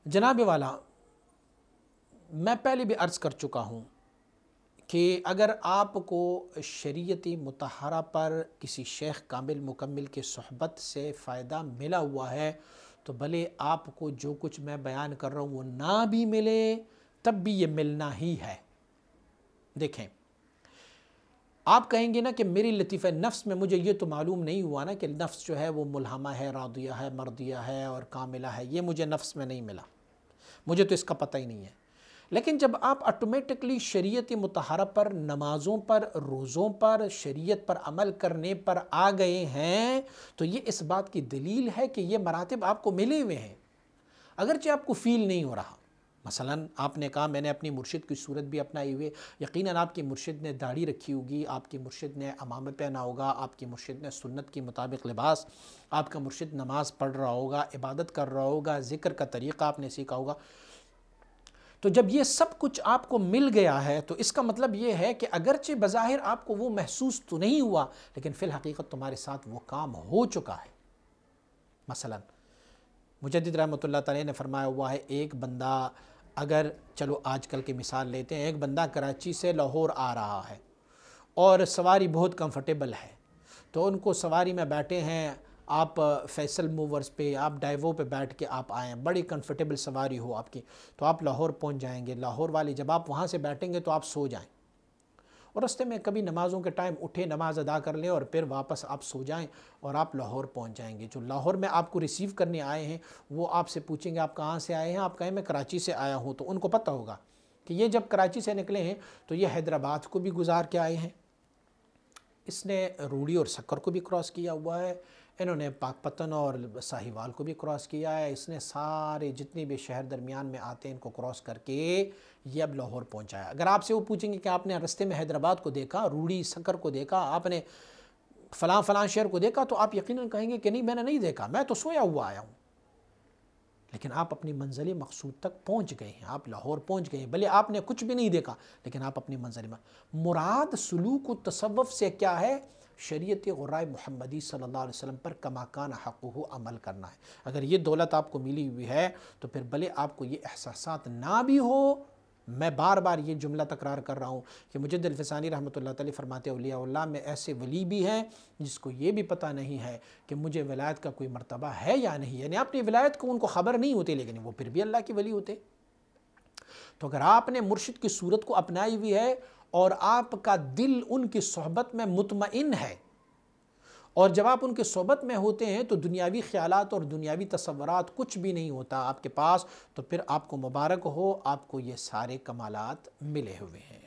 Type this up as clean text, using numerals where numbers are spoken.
جناب والا، میں پہلے بھی عرض کر چکا ہوں کہ اگر آپ کو شریعتی مطہرہ پر کسی شیخ کامل مکمل کے صحبت سے فائدہ ملا ہوا ہے تو بھلے آپ کو جو کچھ میں بیان کر رہا ہوں وہ نہ بھی ملے تب بھی یہ ملنا ہی ہے۔ دیکھیں، آپ کہیں گے نا کہ میری لطیفہ نفس میں مجھے یہ تو معلوم نہیں ہوا نا کہ نفس جو ہے وہ ملہمہ ہے، راضیہ ہے، مرضیہ ہے اور کاملہ ہے، یہ مجھے نفس میں نہیں ملا، مجھے تو اس کا پتہ ہی نہیں ہے۔ لیکن جب آپ آٹومیٹکلی شریعت مطہرہ پر، نمازوں پر، روزوں پر، شریعت پر عمل کرنے پر آ گئے ہیں تو یہ اس بات کی دلیل ہے کہ یہ مراتب آپ کو ملے ہوئے ہیں، اگرچہ آپ کو فیل نہیں ہو رہا۔ مثلا آپ نے کہا میں نے اپنی مرشد کی صورت بھی اپنائی ہوئے، یقیناً آپ کی مرشد نے داڑھی رکھی ہوگی، آپ کی مرشد نے عمامہ پہنا ہوگا، آپ کی مرشد نے سنت کے مطابق لباس، آپ کا مرشد نماز پڑھ رہا ہوگا، عبادت کر رہا ہوگا، ذکر کا طریقہ آپ نے سیکھا ہوگا۔ تو جب یہ سب کچھ آپ کو مل گیا ہے تو اس کا مطلب یہ ہے کہ اگرچہ بظاہر آپ کو وہ محسوس تو نہیں ہوا لیکن فی الحقیقت تمہارے ساتھ وہ کام ہو چکا ہے۔ مثلا مجدد رحمۃ اللہ تعالی نے فرمایا ہوا ہے، ایک بندہ اگر، چلو آج کل کی مثال لیتے ہیں، ایک بندہ کراچی سے لاہور آ رہا ہے اور سواری بہت کمفرٹیبل ہے، تو ان کو سواری میں بیٹھے ہیں، آپ فیصل موورز پہ، آپ ڈائیوو پہ بیٹھ کے آپ آئیں، بڑی کمفرٹیبل سواری ہو آپ کی، تو آپ لاہور پہنچ جائیں گے۔ لاہور والی جب آپ وہاں سے بیٹھیں گے تو آپ سو جائیں، اور رستے میں کبھی نمازوں کے ٹائم اٹھے، نماز ادا کر لیں اور پھر واپس آپ سو جائیں اور آپ لاہور پہنچ جائیں گے۔ جو لاہور میں آپ کو ریسیو کرنے آئے ہیں وہ آپ سے پوچھیں گے آپ کہاں سے آئے ہیں، آپ کہیں میں کراچی سے آیا ہوں، تو ان کو پتہ ہوگا کہ یہ جب کراچی سے نکلے ہیں تو یہ حیدرآباد کو بھی گزار کے آئے ہیں، اس نے روڑی اور سکر کو بھی کراس کیا ہوا ہے، انہوں نے پاک پتن اور ساہیوال کو بھی کراس کیا ہے، اس نے سارے جتنے بھی شہر درمیان میں آتے ہیں ان کو کراس کر کے یہ اب لاہور پہنچا ہے۔ اگر آپ سے وہ پوچھیں گے کہ آپ نے رستے میں حیدرآباد کو دیکھا، روڑی سکر کو دیکھا، آپ نے فلاں فلاں شہر کو دیکھا، تو آپ یقیناً کہیں گے کہ نہیں میں نے نہیں دیکھا، میں تو سویا ہوا آیا ہوں۔ لیکن آپ اپنی منزل مقصود تک پہنچ گئے ہیں، آپ لاہور پہنچ گئے ہیں، بھلے آپ نے کچھ بھی نہیں دیکھا لیکن آپ اپنی منزل میں۔ مراد سلوک و تصوف سے کیا ہے؟ شریعت غرائے محمدی صلی اللہ علیہ وسلم پر کما کان حقہ عمل کرنا ہے۔ اگر یہ دولت آپ کو ملی ہوئی ہے تو پھر بھلے آپ کو یہ احساسات نہ بھی ہو، میں بار بار یہ جملہ تکرار کر رہا ہوں کہ مجدد الفسانی رحمۃ اللہ تعالی فرماتے ہیں اولیاء اللہ میں ایسے ولی بھی ہیں جس کو یہ بھی پتہ نہیں ہے کہ مجھے ولایت کا کوئی مرتبہ ہے یا نہیں، یعنی اپنی ولایت کو ان کو خبر نہیں ہوتی لیکن وہ پھر بھی اللہ کی ولی ہوتے۔ تو اگر آپ نے مرشد کی صورت کو اپنائی ہوئی ہے اور آپ کا دل ان کی صحبت میں مطمئن ہے، اور جب آپ ان کے صحبت میں ہوتے ہیں تو دنیاوی خیالات اور دنیاوی تصورات کچھ بھی نہیں ہوتا آپ کے پاس، تو پھر آپ کو مبارک ہو، آپ کو یہ سارے کمالات ملے ہوئے ہیں۔